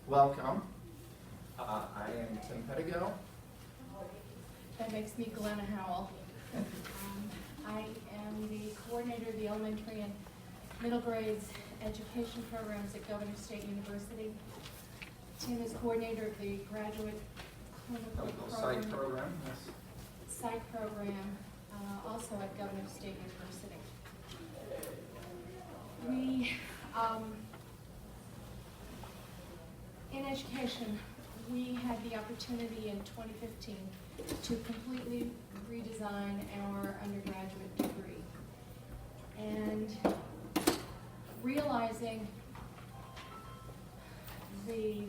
Welcome. I am Tim Pedigo. That makes me Glenna Howell. I am the coordinator of the elementary and middle grades education programs at Governor State University. Tim is coordinator of the graduate clinical Psych program, yes. psych program, also at Governor State University. We, in education, we had the opportunity in 2015 to completely redesign our undergraduate degree. And realizing the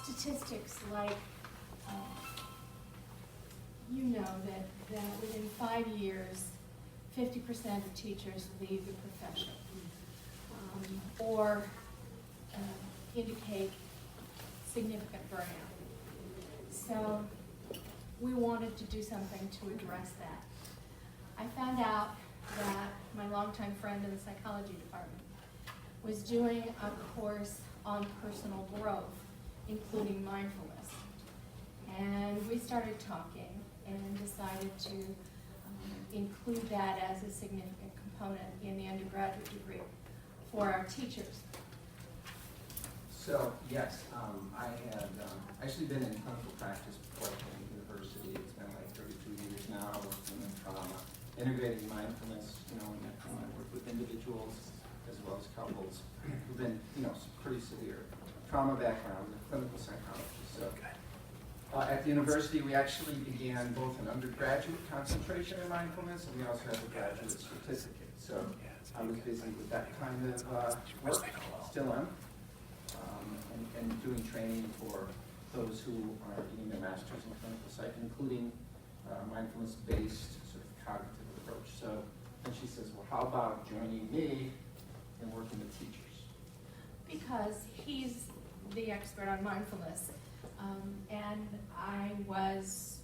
statistics like, you know that within 5 years, 50% of teachers leave the profession or indicate significant burnout. So we wanted to do something to address that. I found out that my longtime friend in the psychology department was doing a course on personal growth, including mindfulness. And we started talking and decided to include that as a significant component in the undergraduate degree for our teachers. So, yes, I had actually been in clinical practice before I came to university. It's been like 32 years now, working in trauma, integrating mindfulness, and I work with individuals as well as couples who've been, some pretty severe trauma background, clinical psychology. So, at the university, we actually began both an undergraduate concentration in mindfulness, and we also have a graduate certificate. So, I was busy with that kind of work, still am. And doing training for those who are getting their master's in clinical psych, including mindfulness-based sort of cognitive approach. So then she says, well, how about joining me in working with teachers? Because he's the expert on mindfulness, and I was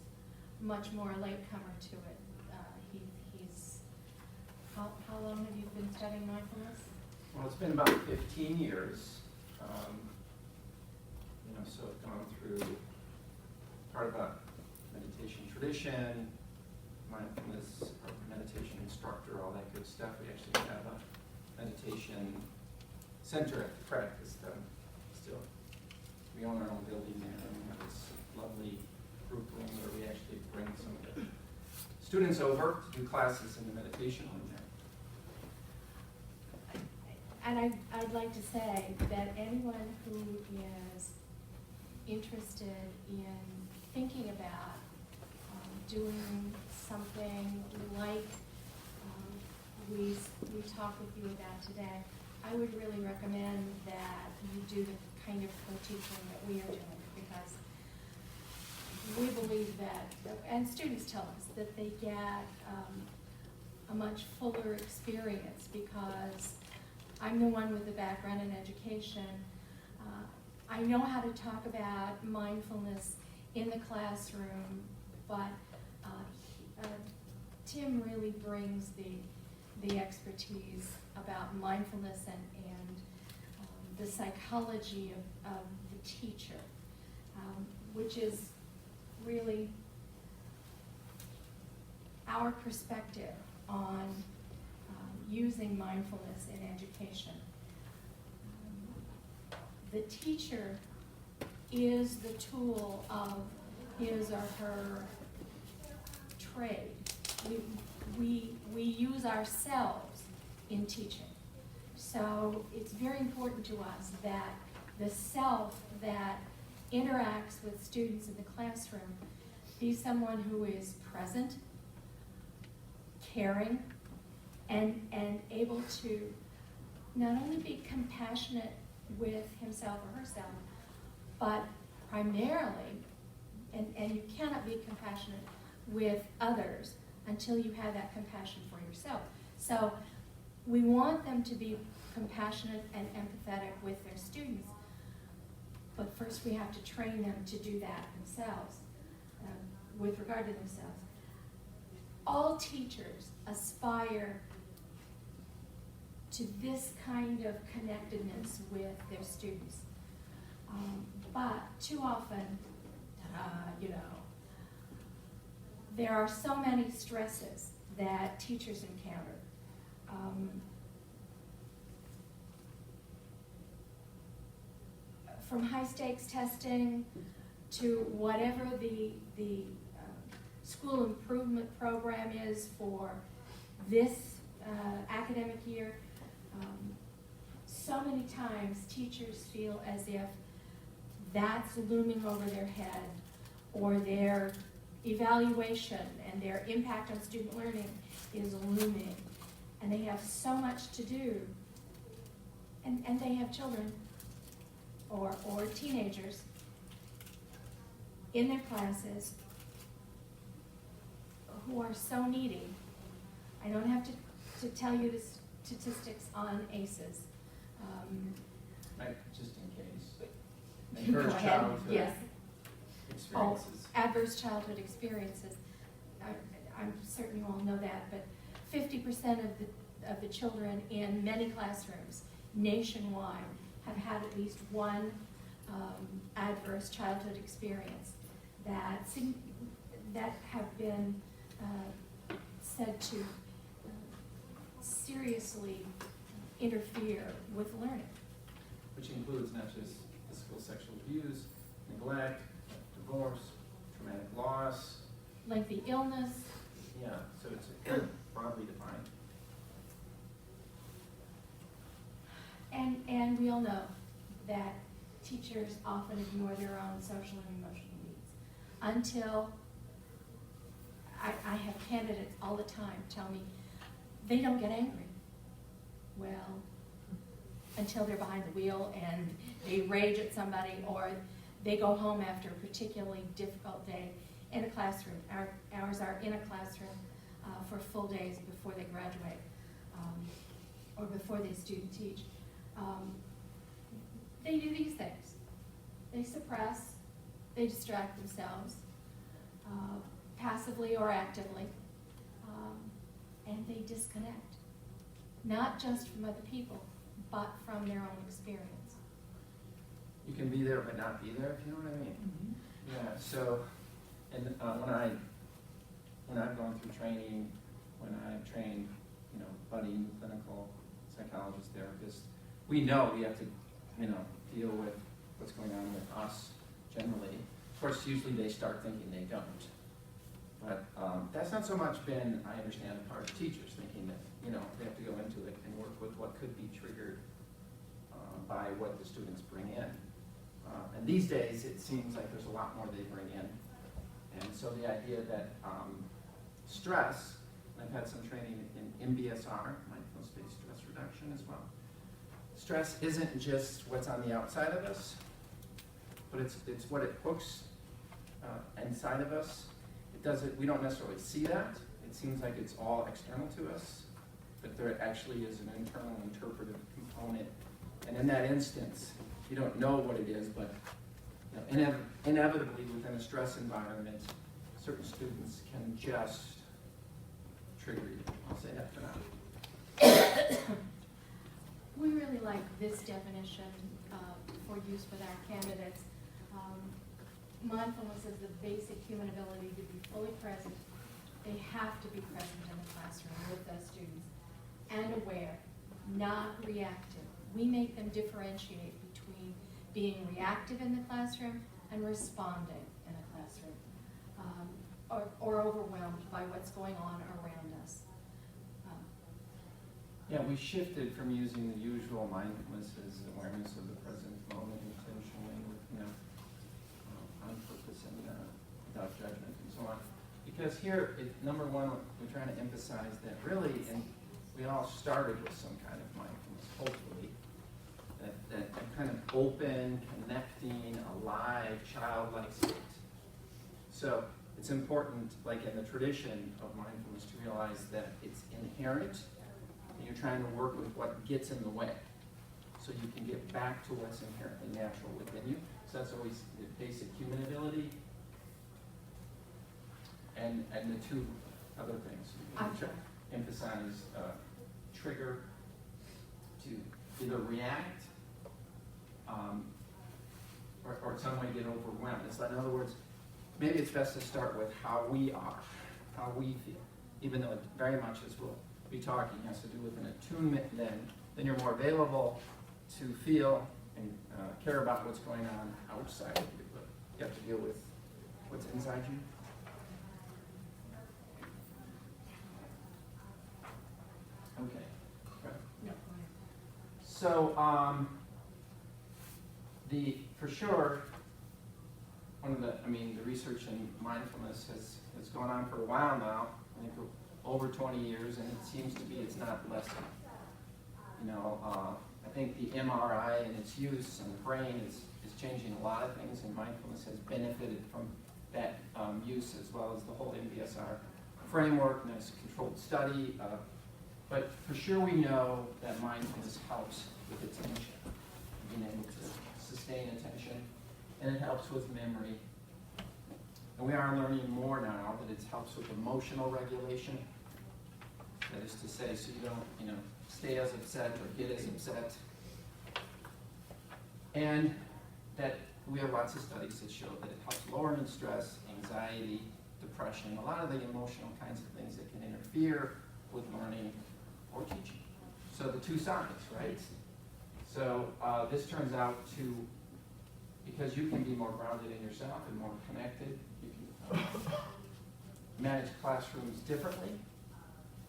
much more a latecomer to it. How long have you been studying mindfulness? Well, it's been about 15 years. So I've gone through part of a meditation tradition, mindfulness, meditation instructor, all that good stuff. We actually have a meditation center at the practice still. We own our own building there, and we have this lovely group room where we actually bring some of the students over to do classes in the meditation room there. And I'd like to say that anyone who is interested in thinking about doing something like we talked with you about today, I would really recommend that you do the kind of co-teaching that we are doing, because we believe that, and students tell us that they get a much fuller experience, because I'm the one with the background in education. I know how to talk about mindfulness in the classroom, but Tim really brings the expertise about mindfulness and the psychology of the teacher, which is really our perspective on using mindfulness in education. The teacher is the tool of his or her trade. We use ourselves in teaching. So it's very important to us that the self that interacts with students in the classroom be someone who is present, caring, and able to not only be compassionate with himself or herself, but primarily, and you cannot be compassionate with others until you have that compassion for yourself. So we want them to be compassionate and empathetic with their students, but first we have to train them to do that themselves, with regard to themselves. All teachers aspire to this kind of connectedness with their students. But too often, there are so many stresses that teachers encounter. From high stakes testing to whatever the school improvement program is for this academic year, so many times teachers feel as if that's looming over their head, or their evaluation and their impact on student learning is looming, and they have so much to do, and they have children or teenagers in their classes who are so needy. I don't have to tell you the statistics on ACEs. Just in case. Go Adverse ahead. childhood Yes. experiences. Adverse childhood experiences. I'm certain you all know that, but 50% of the children in many classrooms nationwide have had at least one adverse childhood experience that have been said to seriously interfere with learning. Which includes not just physical sexual abuse, neglect, divorce, traumatic loss. Lengthy illness. Yeah, so it's kind of broadly defined. And we all know that teachers often ignore their own social and emotional needs until I have candidates all the time tell me they don't get angry. Well, until they're behind the wheel and they rage at somebody, or they go home after a particularly difficult day in a classroom. Ours are in a classroom for full days before they graduate, or before they student teach. They do these things. They suppress, they distract themselves, passively or actively, and they disconnect. Not just from other people, but from their own experience. You can be there but not be there, if you know what I mean. Mm-hmm. Yeah, so, and when I've gone through training, when I've trained, budding clinical psychologists, therapists, we know we have to, deal with what's going on with us generally. Of course, usually they start thinking they don't. But that's not so much been, I understand, part of teachers thinking that, they have to go into it and work with what could be triggered by what the students bring in. And these days, it seems like there's a lot more they bring in. And so the idea that stress, and I've had some training in MBSR, mindfulness-based stress reduction as well. Stress isn't just what's on the outside of us, but it's what it hooks inside of us. We don't necessarily see that. It seems like it's all external to us, but there actually is an internal interpretive component. And in that instance, you don't know what it is, but inevitably within a stress environment, certain students can just trigger you. I'll say that for now. We really like this definition for use with our candidates. Mindfulness is the basic human ability to be fully present. They have to be present in the classroom with those students and aware, not reactive. We make them differentiate between being reactive in the classroom and responding in a classroom, or overwhelmed by what's going on around us. Yeah, we shifted from using the usual mindfulness as awareness of the present moment intentionally, on purpose and without judgment and so on. Because here, number one, we're trying to emphasize that really, and we all started with some kind of mindfulness, hopefully, that kind of open, connecting, alive, childlike state. So it's important, like in the tradition of mindfulness, to realize that it's inherent. You're trying to work with what gets in the way, so you can get back to what's inherently natural within you. So that's always the basic human ability, and the two other things. You can emphasize trigger to either react or in some way get overwhelmed. It's like, in other words, maybe it's best to start with how we are, how we feel, even though it very much, as we'll be talking, has to do with an attunement. Then you're more available to feel and care about what's going on outside of you, but you have to deal with what's inside you. Okay. No. So, for sure, the research in mindfulness has gone on for a while now. I think over 20 years, and it seems to be it's not lessened. I think the MRI and its use in the brain is changing a lot of things, and mindfulness has benefited from that use, as well as the whole MBSR framework and its controlled study. But for sure we know that mindfulness helps with attention, being able to sustain attention, and it helps with memory. And we are learning more now that it helps with emotional regulation. That is to say, so you don't, stay as upset or get as upset. And that we have lots of studies that show that it helps lowering stress, anxiety, depression, a lot of the emotional kinds of things that can interfere with learning or teaching. So the two sides, right? So this turns out to, because you can be more grounded in yourself and more connected, you can manage classrooms differently,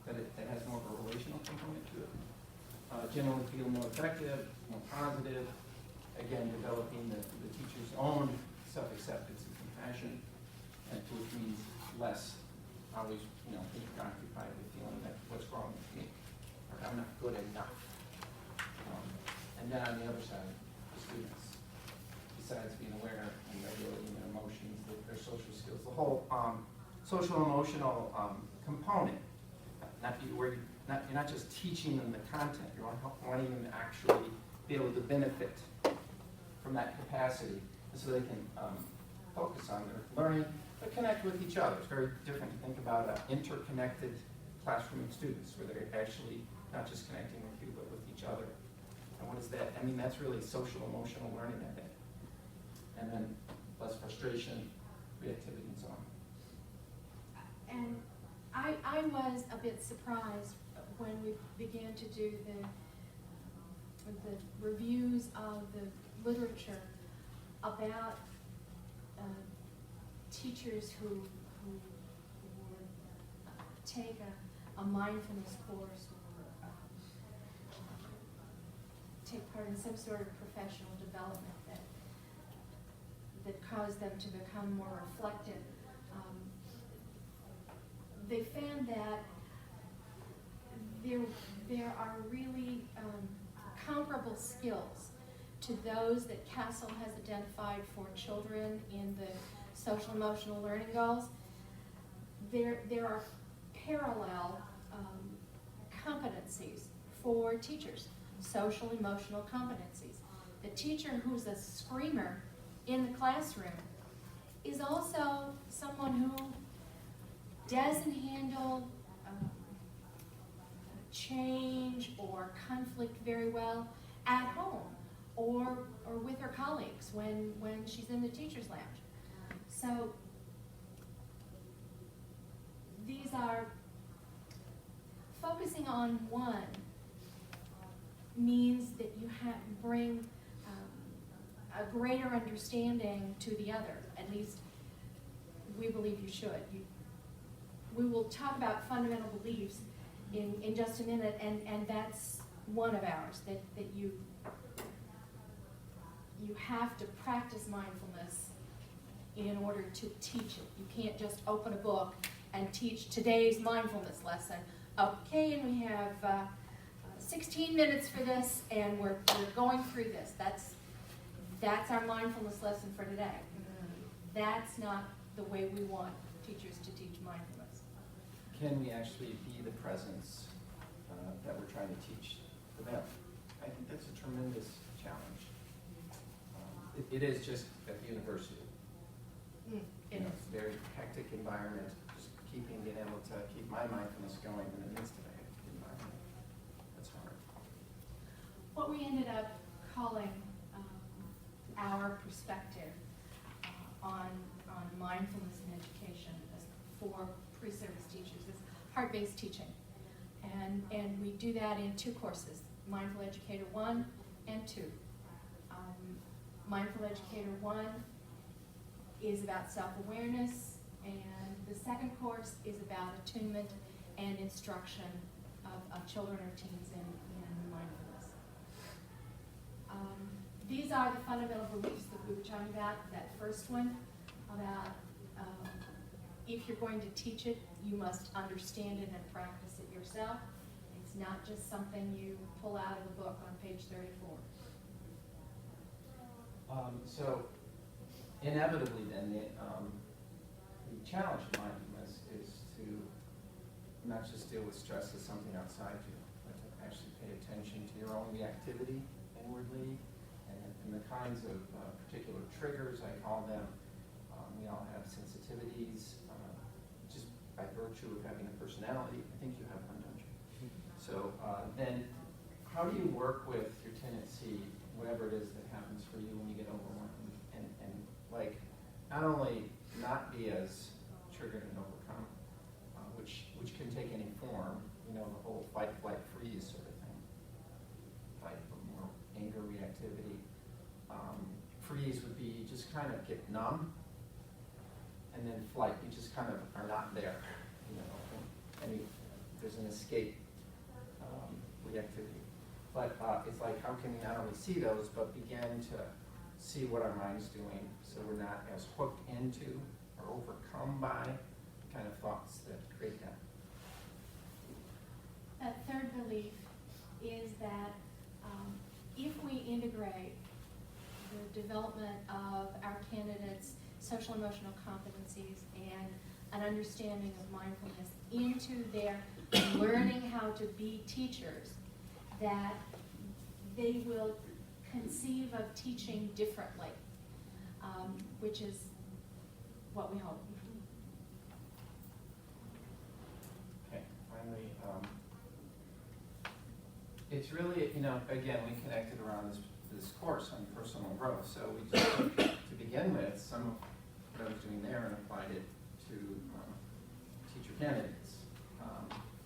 that has more of a relational component to it. Generally feel more effective, more positive, again, developing the teacher's own self-acceptance and compassion, and which means less always, being preoccupied with feeling that what's wrong with me, or I'm not good enough. And then on the other side, the students, besides being aware and regulating their emotions, their social skills, the whole social emotional component. You're not just teaching them the content, you're wanting them to actually be able to benefit from that capacity, so they can focus on their learning, but connect with each other. It's very different to think about an interconnected classroom of students, where they're actually not just connecting with you, but with each other. And what is that? That's really social emotional learning, I think. And then less frustration, reactivity, and so on. And I was a bit surprised when we began to do the reviews of the literature about teachers who would take a mindfulness course or take part in some sort of professional development that caused them to become more reflective. They found that there are really comparable skills to those that Castle has identified for children in the social emotional learning goals. There are parallel competencies for teachers, social emotional competencies. The teacher who's a screamer in the classroom is also someone who doesn't handle change or conflict very well at home or with her colleagues when she's in the teacher's lounge. So these are, focusing on one means that you bring a greater understanding to the other. At least we believe you should. We will talk about fundamental beliefs in just a minute, and that's one of ours, that you have to practice mindfulness in order to teach it. You can't just open a book and teach today's mindfulness lesson. Okay, and we have 16 minutes for this, and we're going through this. That's our mindfulness lesson for today. That's not the way we want teachers to teach mindfulness. Can we actually be the presence that we're trying to teach for them? I think that's a tremendous challenge. It is just at the university. It's a very hectic environment, just being able to keep my mindfulness going in the midst of a hectic environment. That's hard. what we ended up calling our perspective on mindfulness in education for pre-service teachers is heart-based teaching. And we do that in 2 courses, Mindful Educator 1 and 2. Mindful Educator 1 is about self-awareness, and the second course is about attunement and instruction of children or teens in mindfulness. These are the fundamental beliefs that we were talking about. That first one about if you're going to teach it, you must understand it and practice it yourself. It's not just something you pull out of a book on page 34. So inevitably then, the challenge of mindfulness is to not just deal with stress as something outside you, but to actually pay attention to your own reactivity inwardly and the kinds of particular triggers, I call them. We all have sensitivities, just by virtue of having a personality. I think you have one, don't you? So then how do you work with your tendency, whatever it is that happens for you when you get overwhelmed, and like not only not be as triggered and overcome, which can take any form, the whole fight, flight, freeze sort of thing. Fight for more anger, reactivity. Freeze would be you just kind of get numb, and then flight, you just kind of are not there, and there's an escape reactivity. But it's like, how can we not only see those, but begin to see what our mind's doing so we're not as hooked into or overcome by the kind of thoughts that create that. That third belief is that if we integrate the development of our candidates' social emotional competencies and an understanding of mindfulness into their learning how to be teachers, that they will conceive of teaching differently, which is what we hope. Okay, finally, it's really, again, we connected around this course on personal growth. So we just took, to begin with, some of what I was doing there and applied it to teacher candidates,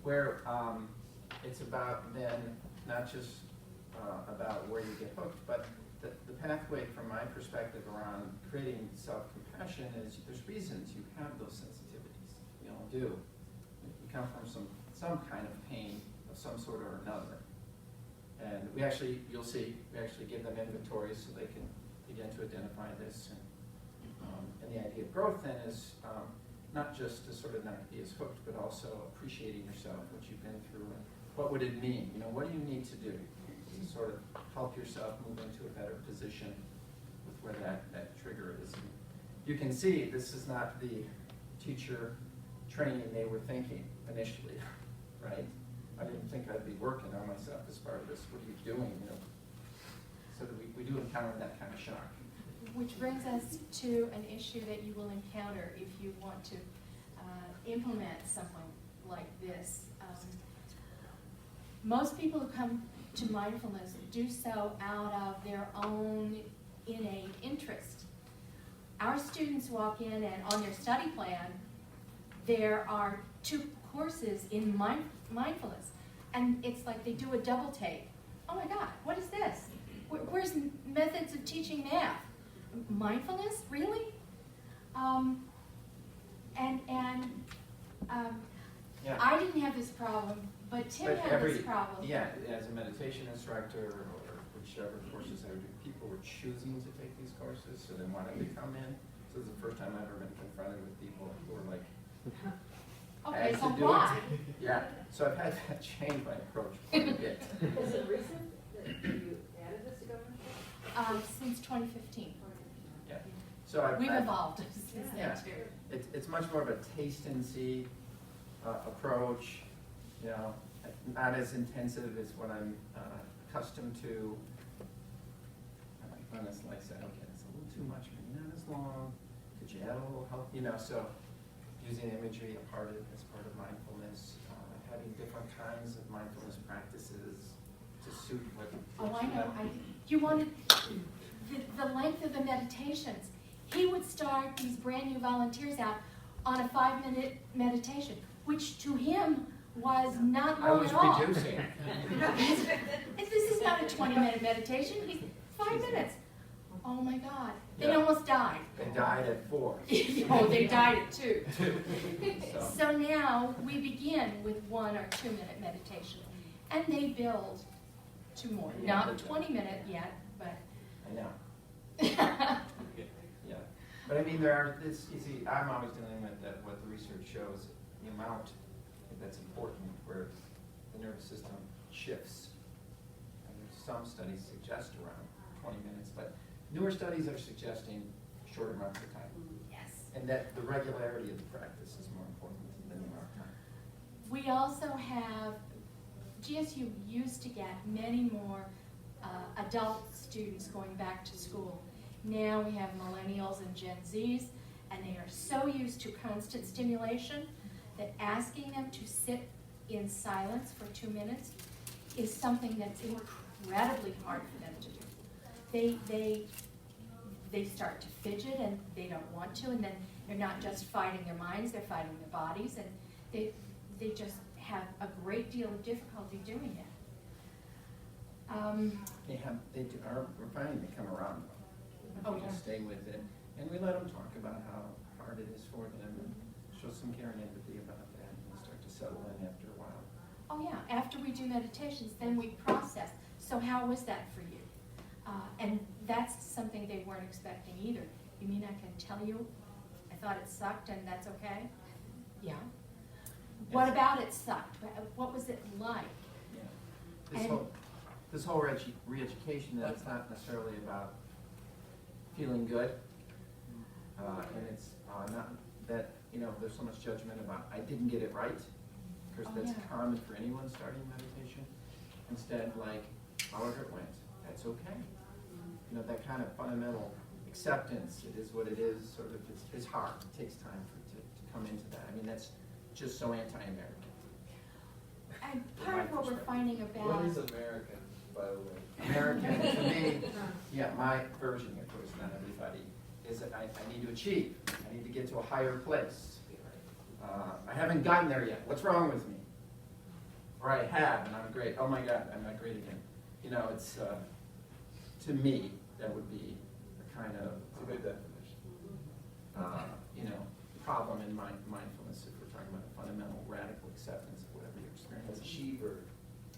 where it's about then not just about where you get hooked, but the pathway from my perspective around creating self-compassion is there's reasons you have those sensitivities. We all do. You come from some kind of pain of some sort or another. And we actually, you'll see, we actually give them inventories so they can begin to identify this. And the idea of growth then is not just to sort of not be as hooked, but also appreciating yourself, what you've been through, and what would it mean? What do you need to do to sort of help yourself move into a better position with where that trigger is? And you can see this is not the teacher training they were thinking initially, right? I didn't think I'd be working on myself as part of this. What are you doing? So that we do encounter that kind of shock. Which brings us to an issue that you will encounter if you want to implement something like this. Most people who come to mindfulness do so out of their own innate interest. Our students walk in and on their study plan, there are 2 courses in mindfulness. And it's like they do a double take. Oh my God, what is this? Where's methods of teaching math? Mindfulness, really? Yeah. I didn't have this problem, but Tim had this problem. Yeah, as a meditation instructor or whichever courses I would do, people were choosing to take these courses, so they wanted to come in. So this is the first time I've ever been confronted with people who were like, okay, so to do why? it. Yeah, so I've had to change my approach quite a bit. Is it recent that you added this to government? Since 2015. Yeah. So We've evolved since then too. It's much more of a taste and see approach, not as intensive as what I'm accustomed to. I might find this like say, okay, it's a little too much, maybe not as long. Could you add a little help? So using imagery as part of mindfulness, having different kinds of mindfulness practices, to suit what. Oh, I know. You wanted the length of the meditations. He would start these brand new volunteers out on a 5-minute meditation, which to him was not long at all. I was reducing. This is not a 20-minute meditation. He's 5 minutes. Oh my God. They Yeah. almost died. They died at 4. Oh, they died at 2. So, So now we begin with 1 or 2 minute meditation, and they build to more. Yeah, Not they do. 20-minute yet, but. I know. Yeah. But I mean, there are, this, you see, I'm always dealing with that, what the research shows, the amount that's important where the nervous system shifts. And there's some studies suggest around 20 minutes, but newer studies are suggesting shorter amounts of time. Yes. And that the regularity of the practice is more important than the amount of time. We also have, GSU used to get many more adult students going back to school. Now we have millennials and Gen Zs, and they are so used to constant stimulation that asking them to sit in silence for 2 minutes is something that's incredibly hard for them to do. They start to fidget and they don't want to, and then they're not just fighting their minds, they're fighting their bodies, and they just have a great deal of difficulty doing it. We're finding they come around. Oh, We yeah. just stay with it, and we let them talk about how hard it is for them, and show some care and empathy about that, and they start to settle in after a while. Oh yeah, after we do meditations, then we process. So how was that for you? And that's something they weren't expecting either. You mean I can tell you, I thought it sucked and that's okay? Yeah. What Yes. about it sucked? What was it like? Yeah. And- This whole re-education, that it's not necessarily about feeling good, and it's not that, there's so much judgment about, I didn't get it right, because Oh, that's yeah. common for anyone starting meditation. Instead, like, however it went, that's okay. That kind of fundamental acceptance, it is what it is, sort of, it's hard, it takes time to come into that. I mean, that's just so anti-American. And part of what we're finding about. What is American, by the way? American, to me, yeah, my version, of course, not everybody, is that I need to achieve. I need to get to a higher place. I haven't gotten there yet. What's wrong with me? Or I have, and I'm great. Oh my God, I'm not great again. It's, to me, that would be a kind of, It's a good definition. problem in mindfulness if we're talking about a fundamental radical acceptance of whatever you're experiencing. Achiever.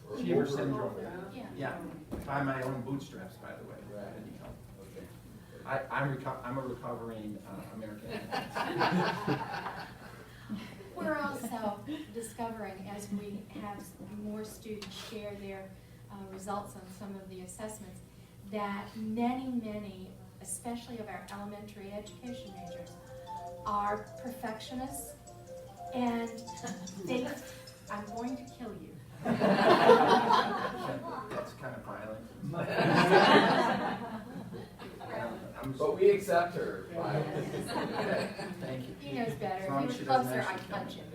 or Achiever over- syndrome. Yeah. Yeah, by my own bootstraps, by the way. Right. I'm Okay. a recovering American. We're also discovering, as we have more students share their results on some of the assessments, that many, especially of our elementary education majors, are perfectionists, and I'm going to kill you. That's kind of violent. But we accept her. Okay, thank you. He knows better. As long If as he she was doesn't closer, I'd actually kill punch me. him,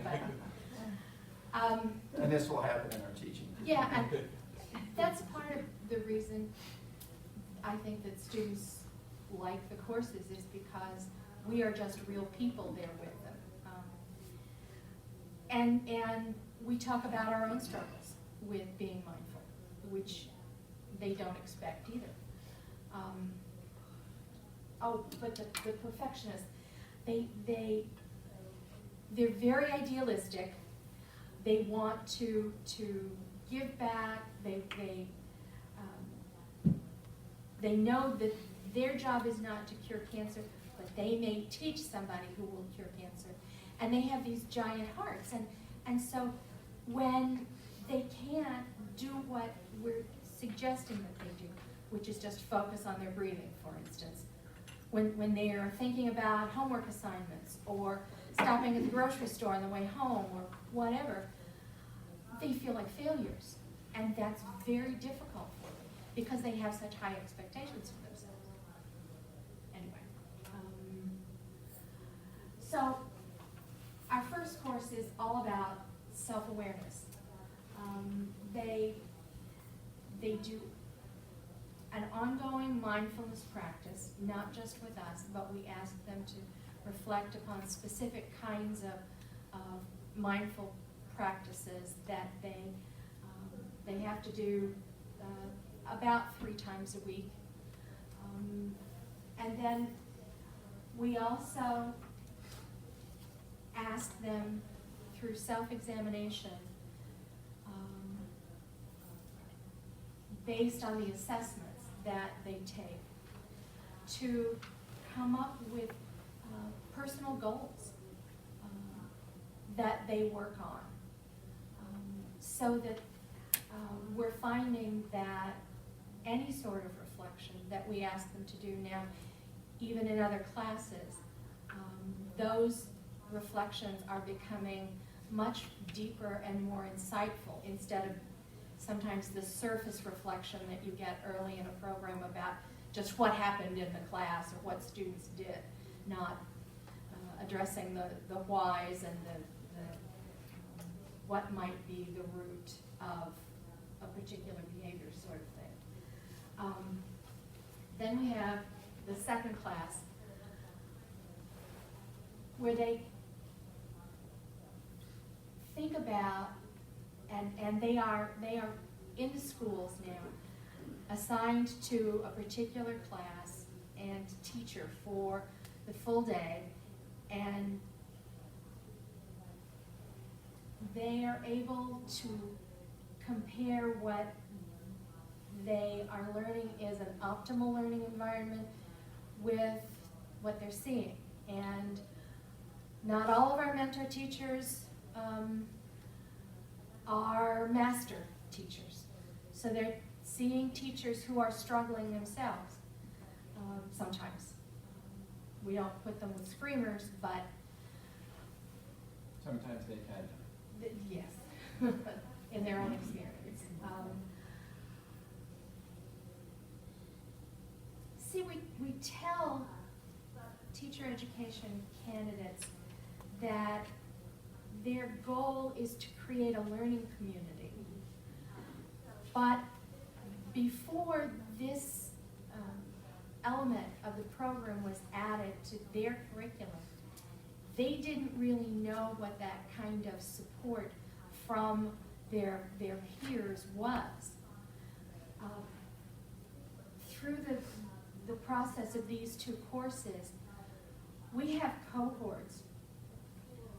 but, And this will happen in our teaching. yeah, and that's part of the reason I think that students like the courses is because we are just real people there with them. And we talk about our own struggles with being mindful, which they don't expect either. But the perfectionists, they're very idealistic. They want to give back. They know that their job is not to cure cancer, but they may teach somebody who will cure cancer. And they have these giant hearts. And so when they can't do what we're suggesting that they do, which is just focus on their breathing, for instance, when they are thinking about homework assignments or stopping at the grocery store on the way home or whatever, they feel like failures. And that's very difficult for them because they have such high expectations for themselves. Anyway, so our first course is all about self-awareness. they do an ongoing mindfulness practice, not just with us, but we ask them to reflect upon specific kinds of mindful practices that they have to do about 3 times a week. And then we also ask them through self-examination, based on the assessments that they take, to come up with personal goals that they work on, so that we're finding that any sort of reflection that we ask them to do now, even in other classes, those reflections are becoming much deeper and more insightful, instead of sometimes the surface reflection that you get early in a program about just what happened in the class or what students did, not addressing the whys and the what might be the root of a particular behavior, sort of thing. Then we have the second class, where they think about, and they are in the schools now, assigned to a particular class and teacher for the full day, and they are able to compare what they are learning is an optimal learning environment with what they're seeing. And not all of our mentor teachers are master teachers. So they're seeing teachers who are struggling themselves sometimes. We don't put them with screamers, but Sometimes they can. yes, in their own experience. See, we tell teacher education candidates that their goal is to create a learning community. But before this element of the program was added to their curriculum, they didn't really know what that kind of support from their peers was. Through the process of these 2 courses, we have cohorts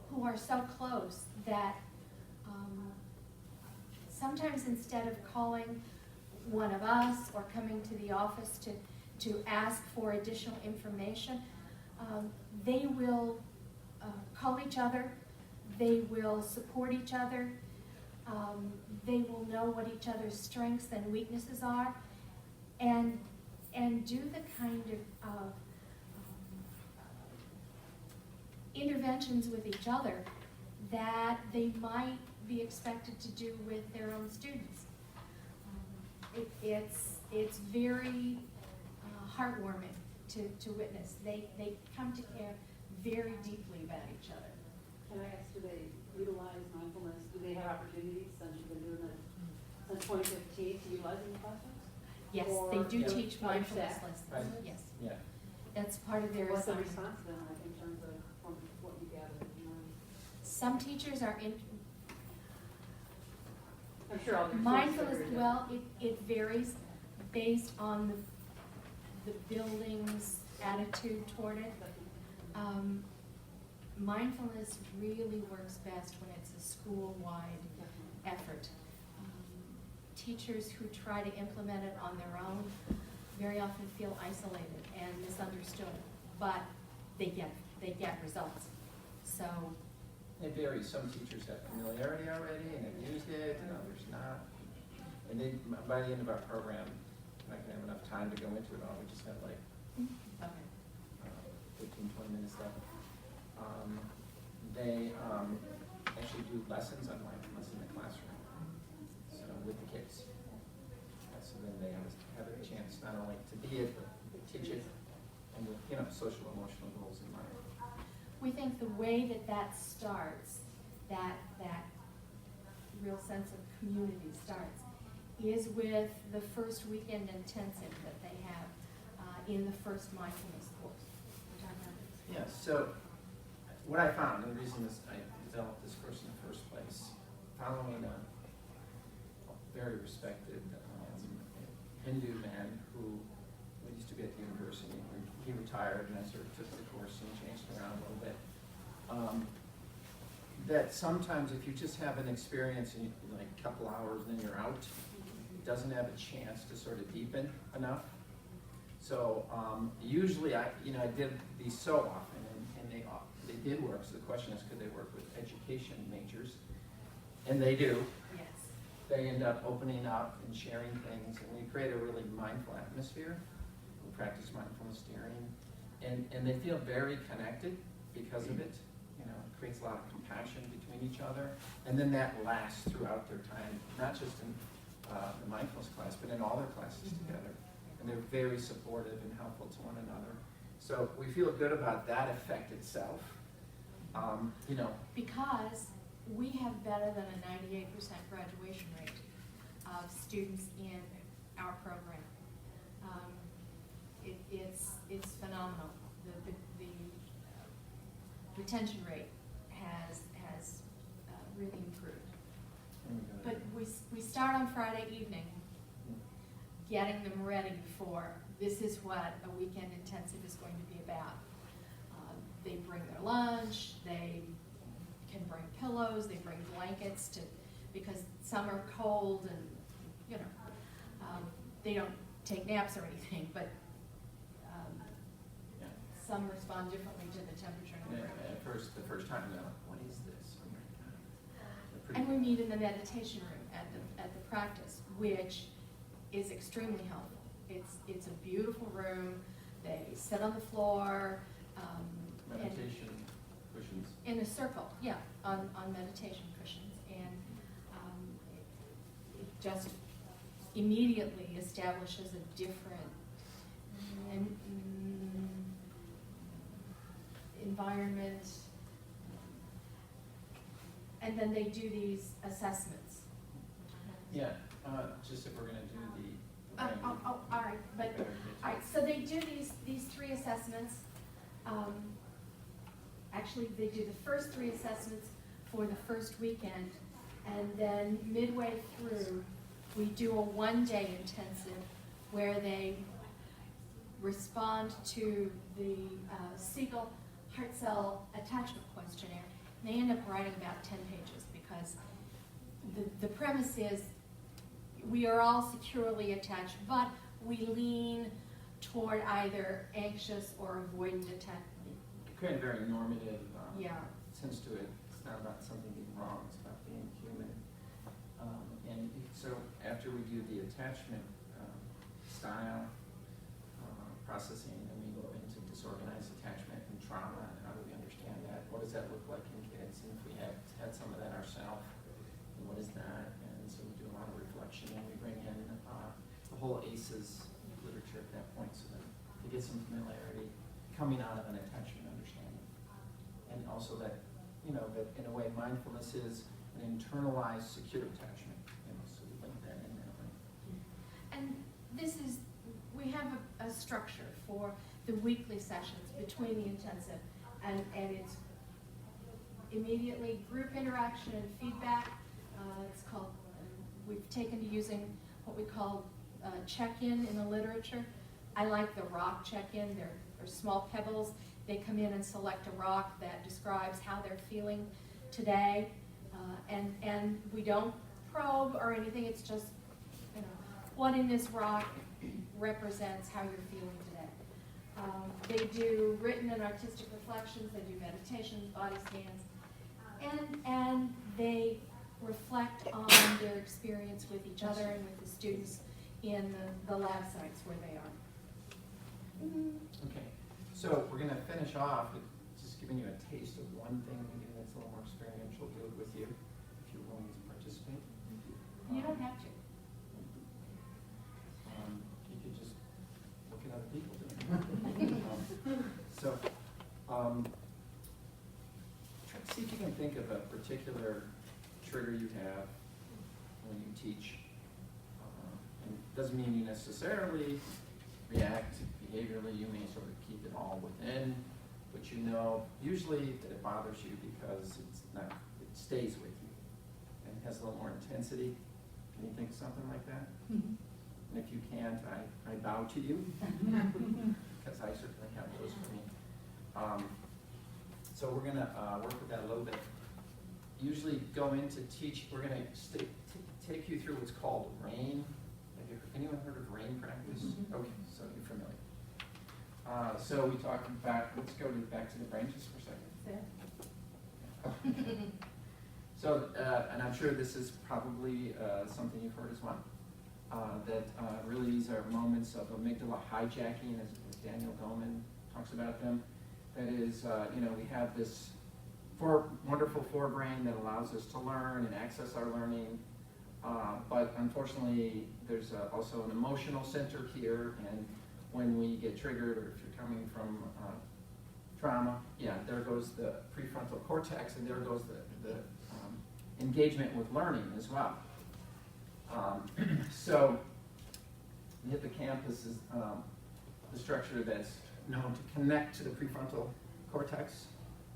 who are so close that sometimes instead of calling one of us or coming to the office to ask for additional information, they will call each other, they will support each other, they will know what each other's strengths and weaknesses are, and do the kind of interventions with each other that they might be expected to do with their own students. It's very heartwarming to witness. They come to care very deeply about each other. Can I ask, do they utilize mindfulness? Do they have opportunities since you've been doing it since 2015 to utilize it in the classrooms? Yes, Or they do Yeah. teach other mindfulness staff? lessons. Right. Yes, Yeah. that's part of their What's the assignment. response been like in terms of from what you gathered? Some teachers are in, I'm sure all the mindfulness, well, it varies based on the building's attitude toward it. Mindfulness really works best when it's a school-wide effort. Teachers who try to implement it on their own very often feel isolated and misunderstood, but they get results. So It varies. Some teachers have familiarity already and have used it, and others not. And they, by the end of our program, I'm not gonna have enough time to go into it all. We just have like okay. 15, 20 minutes left. They actually do lessons on mindfulness in the classroom, so with the kids. So then they have a chance not only to be it, but to teach it, and with, social emotional goals in mind. We think the way that starts, that real sense of community starts, is with the first weekend intensive that they have in the first mindfulness course. Yeah, so what I found, and the reason I developed this course in the first place, following a very respected Hindu man who used to be at the university. He retired, and I sort of took the course and changed it around a little bit. That sometimes if you just have an experience in like a couple hours and then you're out, it doesn't have a chance to sort of deepen enough. So usually I did these so often, and they did work. So the question is, could they work with education majors? And they do. Yes. They end up opening up and sharing things, and we create a really mindful atmosphere. We practice mindfulness steering, and they feel very connected because of it. You know, it creates a lot of compassion between each other, and then that lasts throughout their time, not just in the mindfulness class, but in all their classes together. And they're very supportive and helpful to one another. So we feel good about that effect itself. You know, Because we have better than a 98% graduation rate of students in our program. It's phenomenal. The retention rate has really improved. But we start on Friday evening, getting them ready for this is what a weekend intensive is going to be about. They bring their lunch, they can bring pillows, they bring blankets because some are cold and, you know, they don't take naps or anything, but yeah. some respond differently to the temperature in the room. At first, the first time, they're like, what is this? And we meet in the meditation room at the practice, which is extremely helpful. It's a beautiful room. They sit on the floor. Meditation cushions. In a circle, yeah, on meditation cushions. And it just immediately establishes a different environment. And then they do these assessments. Yeah, just if we're going to do the. All right, but, all right, so they do these 3 assessments. Actually, they do the first 3 assessments for the first weekend, and then midway through, we do a 1-day intensive where they respond to the Siegel Heart Cell Attachment Questionnaire. And they end up writing about 10 pages because the premise is we are all securely attached, but we lean toward either anxious or avoidant attachment. Create a very normative sense to it. It's not about something being wrong, it's about being human. And so after we do the attachment style processing, and we go into disorganized attachment and trauma, and how do we understand that? What does that look like in kids? And if we have had some of that ourselves, what is that? And so we do a lot of reflection, and we bring in the whole ACEs literature at that point, so that they get some familiarity coming out of an attachment understanding. And also that, you know, that in a way mindfulness is an internalized secure attachment, you know, so we link that in that way. And we have a structure for the weekly sessions between the intensive, and it's immediately group interaction and feedback. It's called, we've taken to using what we call check-in in the literature. I like the rock check-in. They're small pebbles. They come in and select a rock that describes how they're feeling today, and we don't probe or anything. It's just, you know, what in this rock represents how you're feeling today. They do written and artistic reflections. They do meditations, body scans, and they reflect on their experience with each other and with the students in the lab sites where they are. Okay, so we're going to finish off with just giving you a taste of one thing maybe that's a little more experiential. Do it with you if you're willing to participate. You don't have to. You could just look at other people doing it. Try to see if you can think of a particular trigger you have when you teach Doesn't mean you necessarily react behaviorally. You may sort of keep it all within, but you know usually that it bothers you because it stays with you and has a little more intensity. Can you think of something like that? And if you can't, I bow to you, because I certainly have those for me. So we're gonna work with that a little bit. Usually go into teach, we're gonna take you through what's called RAIN. Anyone heard of RAIN practice? Okay, so you're familiar. So we talked about, let's go back to the brain just for a second. So, and I'm sure this is probably something you've heard as well, that really these are moments of amygdala hijacking, as Daniel Goleman talks about them. That is, we have this wonderful forebrain that allows us to learn and access our learning, but unfortunately, there's also an emotional center here, and when we get triggered, or if you're coming from trauma, there goes the prefrontal cortex, and there goes the engagement with learning as well. So the hippocampus is the structure that's known to connect to the prefrontal cortex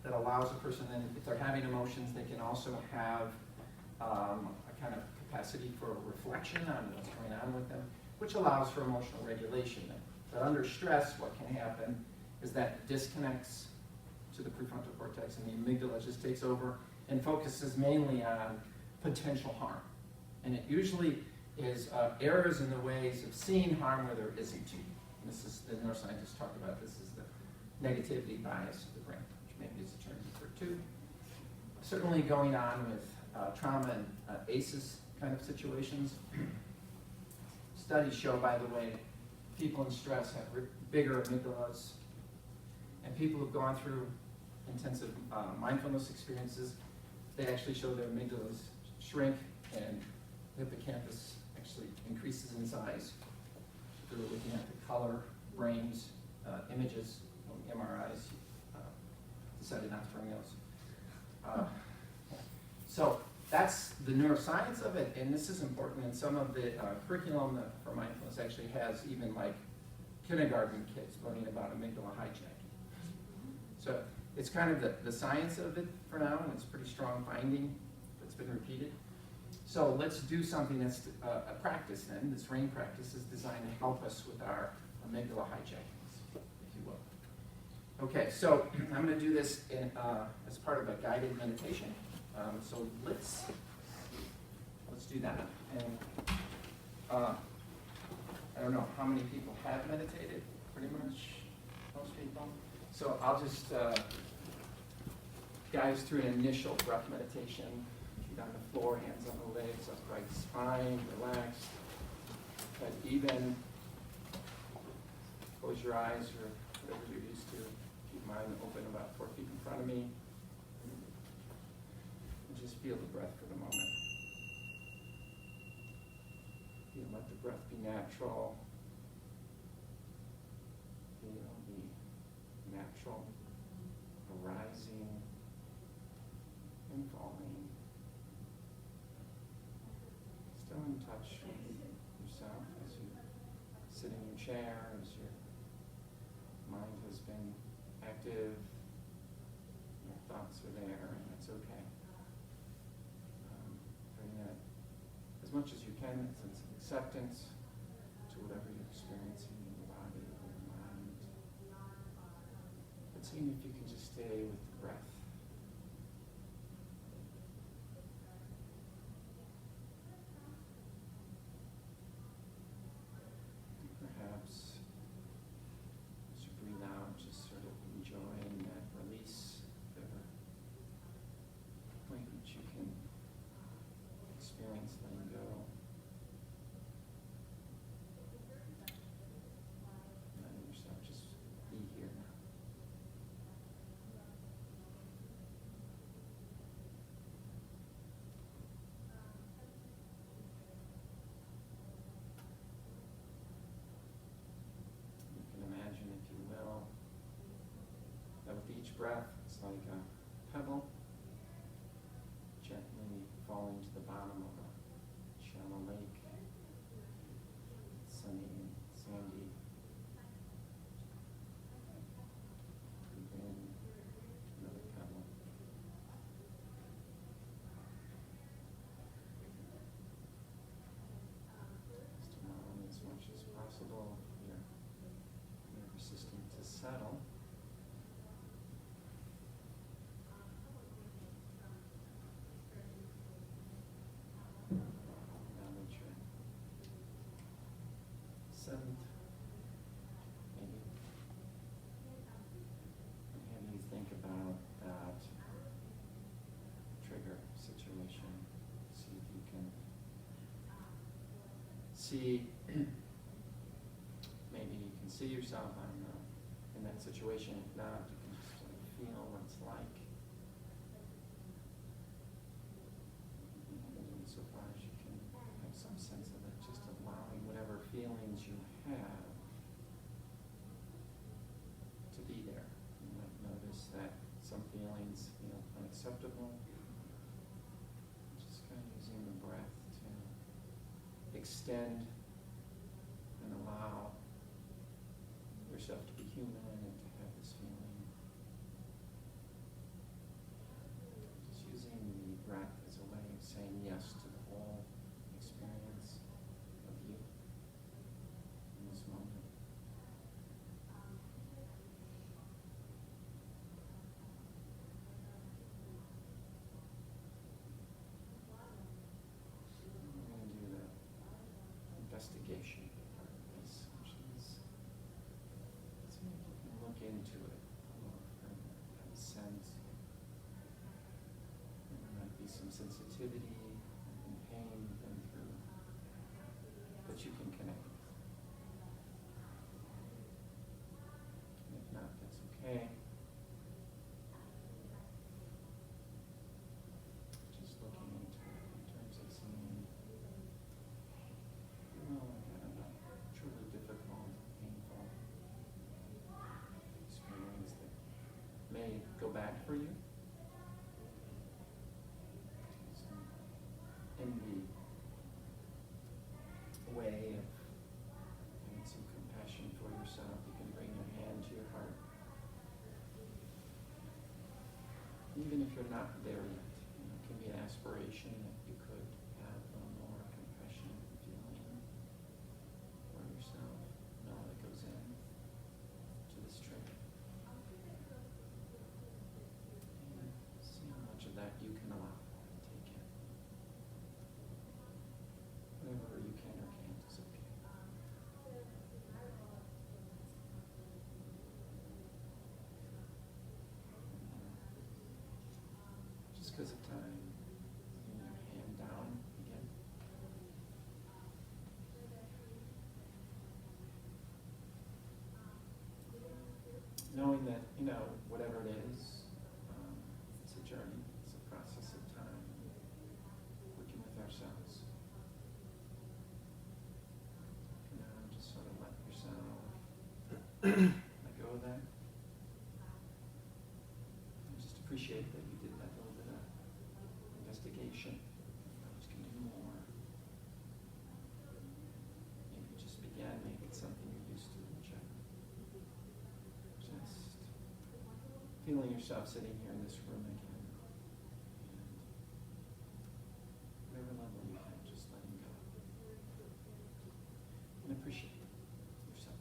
that allows a person, then if they're having emotions, they can also have a kind of capacity for reflection on what's going on with them, which allows for emotional regulation. But under stress, what can happen is that disconnects to the prefrontal cortex, and the amygdala just takes over and focuses mainly on potential harm. And it usually is errors in the ways of seeing harm where there isn't. And this is, the neuroscientists talk about this is the negativity bias of the brain, which maybe is a term you've heard too. Certainly going on with trauma and ACEs kind of situations. Studies show, by the way, people in stress have bigger amygdalas, and people who've gone through intensive mindfulness experiences, they actually show their amygdalas shrink and the hippocampus actually increases in size. They were looking at the color brains images on MRIs. Decided not to bring those. So that's the neuroscience of it, and this is important. And some of the curriculum for mindfulness actually has even like kindergarten kids learning about amygdala hijacking. So it's kind of the science of it for now, and it's a pretty strong finding that's been repeated. So let's do something that's a practice then. This RAIN practice is designed to help us with our amygdala hijackings, if you will. Okay, so I'm going to do this as part of a guided meditation. So let's do that. And I don't know how many people have meditated. Pretty much most people. So I'll just guide us through an initial breath meditation. Feet on the floor, hands on the legs, upright spine, relaxed, head even. Close your eyes or whatever you're used to. Keep mine open about 4 feet in front of me. And just feel the breath for the moment. Let the breath be natural. Feel the natural arising and falling. Still in touch with yourself as you sit in your chair, as your mind has been active, your thoughts are there, and that's okay. Bring that as much as you can, a sense of acceptance to whatever you're experiencing in your body or your mind. But seeing if you can just stay with the breath. Perhaps as you breathe out, just sort of enjoying that release, the point at which you can experience letting go. Letting yourself just be here now. You can imagine, if you will, that with each breath, it's like a pebble gently falling to the bottom of a shallow lake. see, maybe you can see yourself, I don't know, in that situation. If not, you can just sort of feel what it's like. So far as you can have some sense of it, just allowing whatever feelings you have to be there. You might notice that some feelings feel unacceptable. Just kind of using the breath to extend and allow yourself to be human and to have this feeling. Just using the breath as a way of saying yes to the whole experience of you in this moment. We're going to do the investigation part of this, which is, let's see if you can look into it a little further, have a sense. There might be some sensitivity and pain you've been through that you can connect with. And if not, that's okay. Just looking into it in terms of seeing, well, kind of a truly difficult, painful experience that may go bad for you. So, in the way of having some compassion for yourself, you can bring your hand to your heart. Even if you're not there yet, it can be an aspiration that you could have a little more compassionate feeling for yourself and all that goes in to this trip. And see how much of that you can allow and take in. Whatever you can or can't is okay. Just because of time, bring your hand down again. Knowing that, whatever it is, it's a journey, it's a process of time, working with ourselves. For now, just sort of let yourself let go of that. And just appreciate that you did that little bit of investigation. You always can do more. Maybe just began, maybe it's something you're used to, whichever. Just feeling yourself sitting here in this room again. And whatever level you have, just letting go. And appreciate yourself.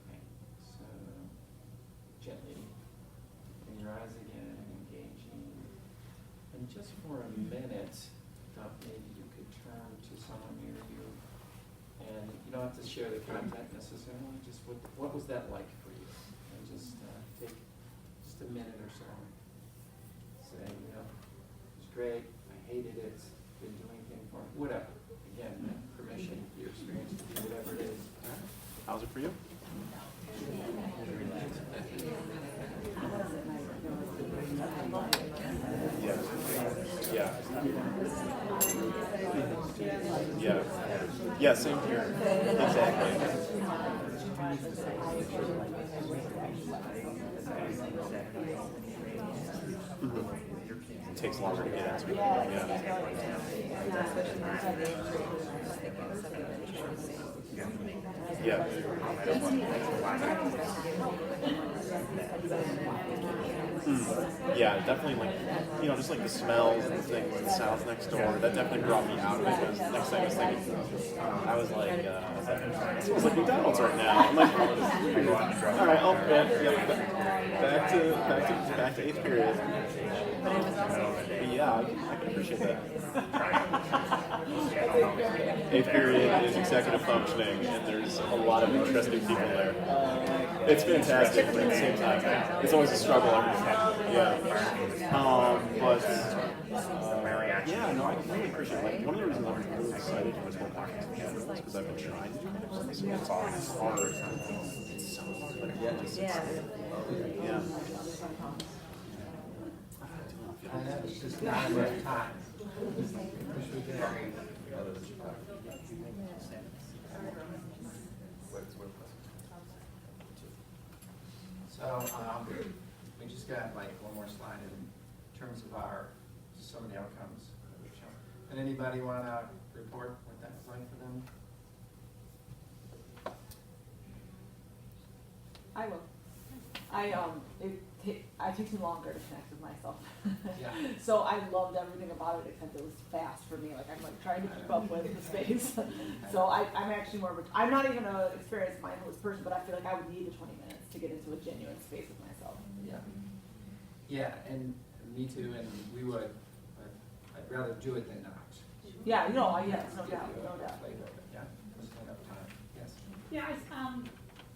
Okay, so gently open your eyes again, engaging. And just for a minute, thought maybe you could turn to someone near you. And you don't have to share the content necessarily, just what was that like for you? And just take just a minute or so. Say, it was great, I hated it, didn't do anything for me, whatever. Again, permission, your experience to do whatever it is. How's it for you? Yeah. Yeah. Yeah, same here. Exactly. It takes longer to get into it. Yeah. Yeah, definitely just like the smells and things in the south next door, that definitely brought me out of it. Because next thing I was thinking, I was like, it smells like McDonald's right now. I'm like, all right, back to 8th period. But yeah, I can appreciate that. 8th period is executive functioning, and there's a lot of interesting people there. It's fantastic, but at the same time, it's always a struggle every time. Yeah. Yeah, no, I can really appreciate it. Like, one of the reasons I'm really excited to put more podcasts together is because I've been trying to do this. It's hard. It's so hard, but yeah, just yeah. I know, it's just not enough time. So, we just got like one more slide in terms of some of the outcomes that we've shown. And anybody want to report what that was like for them? I will. I takes me longer to connect with myself. Yeah. So I loved everything about it, except it was fast for me. Like I'm like trying to keep up with the space. So I'm actually more of I'm not even an experienced mindfulness person, but I feel like I would need the 20 minutes to get into a genuine space with myself. Yeah. Yeah, and me too, and we would, but I'd rather do it than not. Yeah, yes, no doubt, no doubt. Yeah, just enough time, yes. Yeah,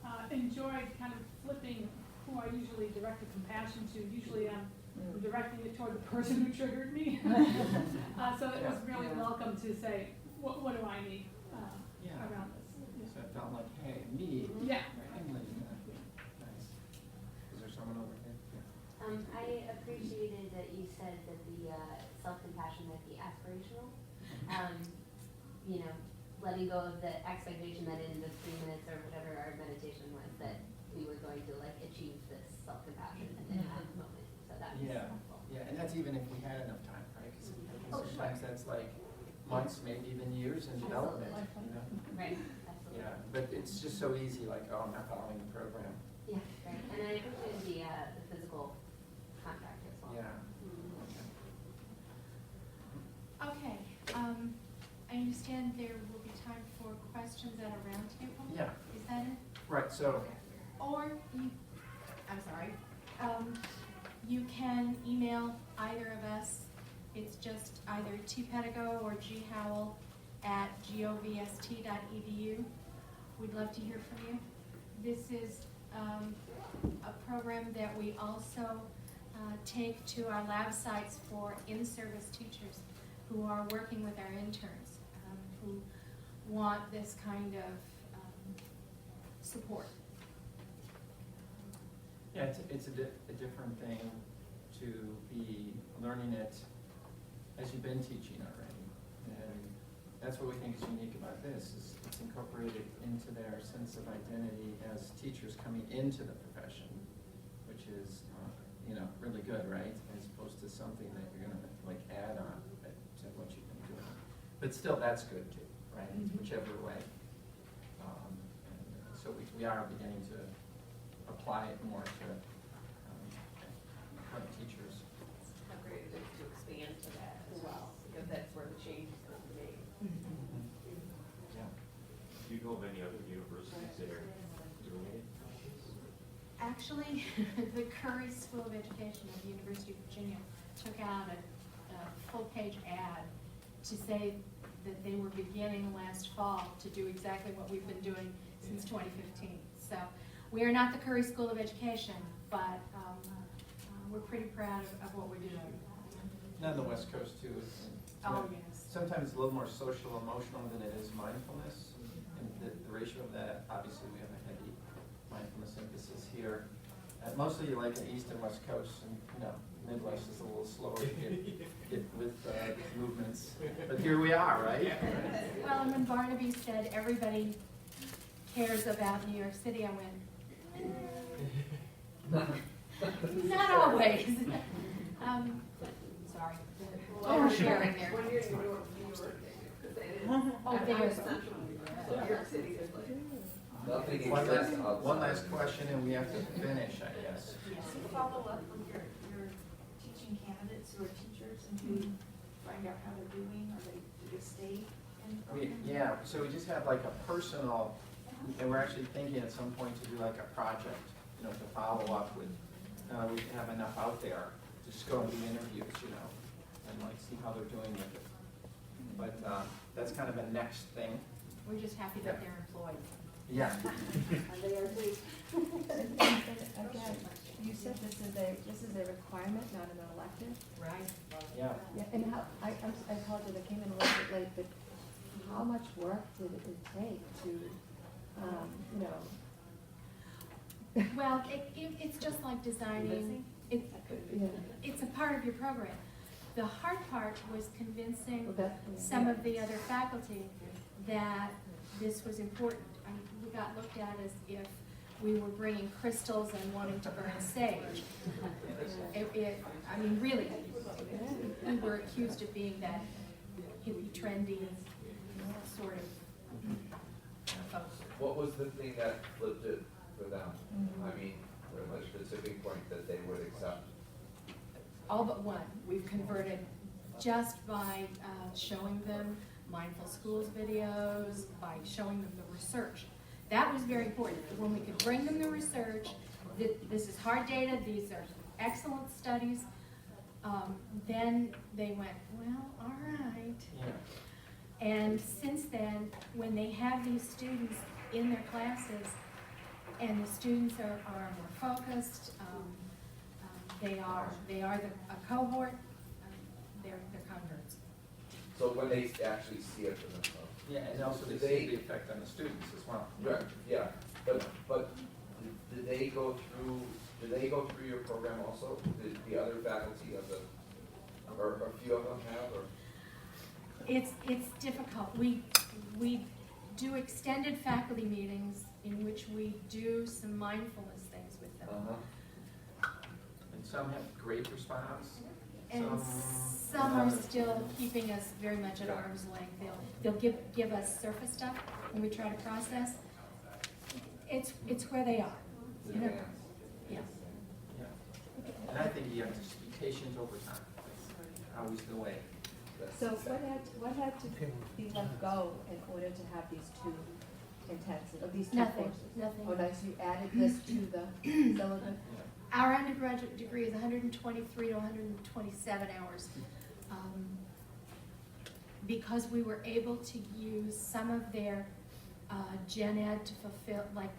I enjoyed kind of flipping who I usually direct the compassion to. Usually I'm directing it toward the person who triggered me. So it was really welcome to say, what do I need around this? So it felt like, hey, me. Yeah. I'm living that. Nice. Is there someone over here? Yeah. I appreciated that you said that the self-compassion might be aspirational. Letting go of the expectation that in the 3 minutes or whatever our meditation was, that we were going to like achieve this self-compassion in that moment. So that was helpful. Yeah, and that's even if we had enough time, right? Because sometimes that's like months, maybe even years in development. Right, absolutely. Yeah, but it's just so easy, like, oh, I'm not following the program. Yeah, right. And I appreciated the physical contact as well. Yeah. Okay, I understand there will be time for questions at a roundtable. Yeah. Is that it? Right, so, Or you can email either of us. It's just either tpedigo or ghowell@govst.edu. We'd love to hear from you. This is a program that we also take to our lab sites for in-service teachers who are working with our interns, who want this kind of support. yeah, it's a different thing to be learning it as you've been teaching already. And that's what we think is unique about this, is it's incorporated into their sense of identity as teachers coming into the profession, which is, really good, right? As opposed to something that you're gonna like add on to what you've been doing. But still, that's good too, right? Whichever way. So we are beginning to apply it more to current teachers. How great it is to expand to that as well, because that's where the change is going to be. Yeah. Do you know of any other universities that are doing it? Actually, the Curry School of Education at the University of Virginia took out a full-page ad to say that they were beginning last fall to do exactly what we've been doing since 2015. So we are not the Curry School of Education, but we're pretty proud of what we're doing. And on the West Coast too. Oh, yes. Sometimes a little more social emotional than it is mindfulness. And the ratio of that, obviously we have a heavy mindfulness emphasis here. Mostly like the East and West Coast, and Midwest is a little slower to get with movements. But here we are, right? Well, and when Barnaby said everybody cares about New York City, I went, not always. Sorry. Oversharing there. Oh, there's. New York City is like. Nothing One exists last, outside. one last question and we have to finish, I guess. Just to follow up with your teaching candidates who are teachers and who find out how they're doing, or do they stay in the program? Yeah, so we just have like a personal, and we're actually thinking at some point to do like a project, to follow up with, we have enough out there to just go to the interviews, you know, and like see how they're doing with it. But that's kind of a next thing. We're just happy that they're employed. Yeah. And they are too. Again, you said this is a requirement, not an elective. Right. Yeah. Yeah, and how, I apologize, I came in a little bit late, but how much work did it take to, you know? Well, it's just like designing, it's a part of your program. The hard part was convincing some of the other faculty that this was important. I mean, we got looked at as if we were bringing crystals and wanting to burn sage. I mean, really, we were accused of being that hippie, trendy sort of folks. What was the thing that flipped it for them? I mean, from a specific point that they would accept? All but one, we've converted just by showing them Mindful Schools videos, by showing them the research. That was very important. When we could bring them the research, this is hard data, these are excellent studies, then they went, well, all right. Yeah. And since then, when they have these students in their classes, and the students are more focused, they are a cohort, they're converts. So when they actually see it for themselves? Yeah, and also they see the effect on the students as well. Right, yeah, but do they go through your program also? The other faculty of the, or a few of them have, or? It's difficult. We do extended faculty meetings in which we do some mindfulness things with them. And some have great response. And some are still keeping us very much at arm's length. They'll give us surface stuff when we try to process. It's where they are. You know? Yeah. Yeah. And I think you have to just be patient over time. That's always the way. So what had to be let go in order to have these two intensive, or these two courses? Nothing. Oh, nice, you added this to the syllabus? Our undergraduate degree is 123 to 127 hours. Because we were able to use some of their gen ed to fulfill, like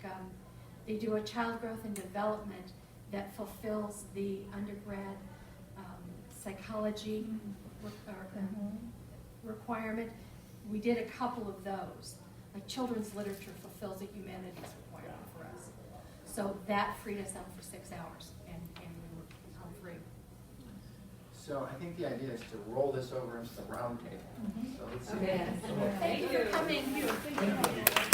they do a child growth and development that fulfills the undergrad psychology requirement. We did a couple of those. Like children's literature fulfills a humanities requirement for us. So that freed us up for 6 hours, and we were home free. So I think the idea is to roll this over into the round table. So let's see. Thank you for coming.